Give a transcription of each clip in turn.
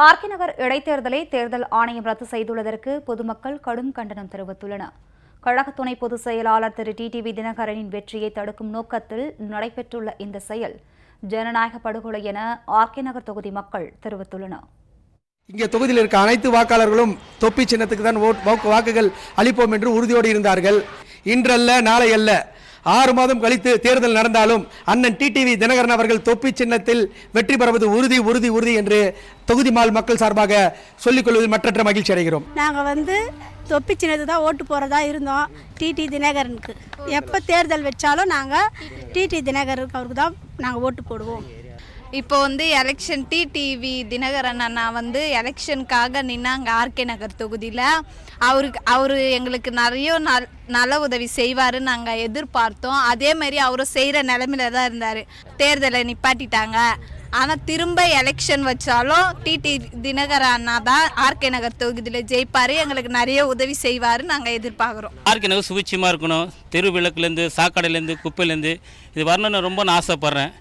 RK நகர் இடைத்தேர்தலை தேர்தல் ஆணையம் ரத்து செய்துள்ளதற்கு பொதுமக்கள் கடும் கண்டனம் தெரிவித்துள்ளனர். கழக துணை பொதுச் செயலாளர் திரு டிடிவி தினகரனின் வெற்றியை தடுக்கும் நோக்கத்தில் நடைபெற்றுள்ள இந்த செயல் ஜனநாயக படுகொலை என ஆர்கே நகர் தொகுதி மக்கள் தெரிவித்துள்ளனர். இங்கே தொகுதியில் இருக்க அனைத்து வாக்காளர்களும் தொப்பி சின்னத்துக்கு தான் வாக்குகள் அளிப்போம் என்று உறுதியோடு இருந்தார்கள். இன்றல்ல நாளை அல்ல, 6 மாதம் கழித்து தேர்தல் நடந்தாலும் அண்ணன் டிடிவி தினகரன் அவர்கள் தொப்பி சின்னத்தில் வெற்றி பெறுவது உறுதி உறுதி உறுதி என்று தொகுதி மக்கள் சார்பாக சொல்லிக் கொள்வதில் மற்றற்ற மகிழ்ச்சி அடைகிறோம். நாங்கள் தொப்பி சின்னத்துக்கு தான் ஓட்டு போகிறதா இருந்தோம். டிடி தினகரனுக்கு எப்போ தேர்தல் வச்சாலும் நாங்கள் டிடி தினகரனுக்கு அவருக்கு தான் நாங்கள் ஓட்டு போடுவோம். இப்போ எலெக்ஷன் டிடிவி தினகரன் அண்ணா எலெக்ஷனுக்காக நின்னாங்க ஆர்கே நகர் தொகுதியில். அவரு எங்களுக்கு நிறைய நல உதவி செய்வாருன்னு நாங்கள் எதிர்பார்த்தோம். அதேமாரி அவரும் செய்கிற நிலைமையில தான் இருந்தார். தேர்தலை நிப்பாட்டிட்டாங்க. ஆனால் திரும்ப எலெக்ஷன் வச்சாலும் டிடி தினகரன் அண்ணா தான் ஆர்கே நகர் தொகுதியில் ஜெயிப்பார். எங்களுக்கு நிறைய உதவி செய்வார் நாங்கள் எதிர்பார்க்குறோம். ஆர்கே நகர் சுவிட்சமாக இருக்கணும். தெரு விளக்குலேருந்து சாக்கடையிலேருந்து குப்பையிலேருந்து இது வரணும்னு ரொம்ப நான் ஆசைப்பட்றேன்.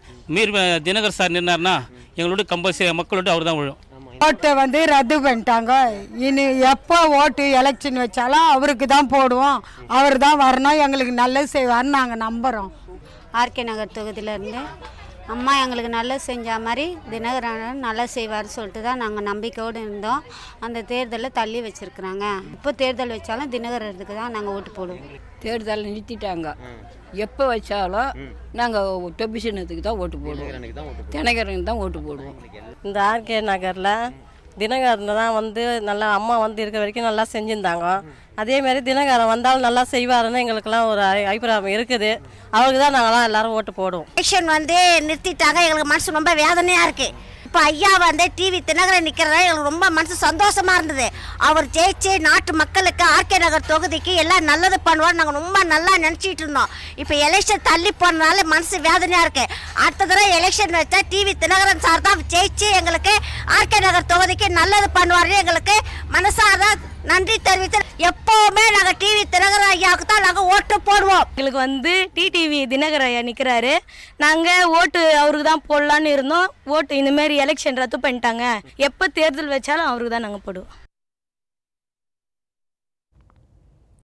தினகர் சார் நின்னார்னா எங்களோட கம்பல்சரி மக்களோட அவர் தான் விழும். ஓட்டை ரத்து பண்ணிட்டாங்க. இனி எப்போ ஓட்டு எலெக்ஷன் வச்சாலும் அவருக்கு தான் போடுவோம். அவர் தான் வரணும், எங்களுக்கு நல்லது செய்வார்னு நாங்கள் நம்புகிறோம். ஆர்கே நகர் தொகுதியிலேருந்து அம்மா எங்களுக்கு நல்லது செஞ்ச மாதிரி தினகரன் நல்லா செய்வார்னு சொல்லிட்டு தான் நாங்கள் நம்பிக்கையோடு இருந்தோம். அந்த தேர்தலில் தள்ளி வச்சுருக்குறாங்க. இப்போ தேர்தல் வச்சாலும் தினகரனுக்கு தான் நாங்கள் ஓட்டு போடுவோம். தேர்தல் நிறுத்திட்டாங்க. எப்போ வச்சாலும் நாங்கள் தொப்பி சின்னத்துக்கு தான் ஓட்டு போடுவோம். தினகரனுக்கு தான் ஓட்டு போடுவோம். இந்த ஆர்கே நகரில் தினகரன் தான் நல்லா அம்மா இருக்கிற வரைக்கும் நல்லா செஞ்சுருந்தாங்க. அதேமாரி தினகரன் வந்தாலும் நல்லா செய்வாருன்னு எங்களுக்கெல்லாம் ஒரு அபிப்பிராயம் இருக்குது. அவருக்கு தான் நாங்களாம் எல்லாரும் ஓட்டு போடுவோம். எலெக்ஷன் நிறுத்திட்டாங்க. எங்களுக்கு மனசு ரொம்ப வேதனையாக இருக்குது. இப்போ ஐயா டிவி தினகரன் நிற்கிறதா எங்களுக்கு ரொம்ப மனசு சந்தோஷமாக இருந்தது. அவர் ஜெயிச்சு நாட்டு மக்களுக்கு ஆர்கே நகர் தொகுதிக்கு எல்லாம் நல்லது பண்ணுவார் நாங்கள் ரொம்ப நல்லா நினச்சிட்டு இருந்தோம். இப்போ எலெக்ஷன் தள்ளி போனதுனால மனசு வேதனையாக இருக்குது. அடுத்த தடவை எலெக்ஷன் வச்சா டிவி தினகரன் சார் தான் ஜெயிச்சு எங்களுக்கு ஆர்கே நகர் தொகுதிக்கு நல்லது பண்ணுவார். எங்களுக்கு மனசார நன்றி தெரிவித்து எப்போவுமே நாங்கள் டிவி தினகரன் ஐயாவுக்கு தான் நாங்கள் ஓட்டு போடுவோம். எங்களுக்கு டிடிவி தினகரன் ஐயா நிற்கிறாரு. நாங்கள் ஓட்டு அவருக்கு தான் போடலான்னு இருந்தோம். ஓட்டு இந்தமாரி எலெக்ஷன் ரத்து பண்ணிட்டாங்க. எப்போ தேர்தல் வச்சாலும் அவருக்கு தான் நாங்கள் போடுவோம்.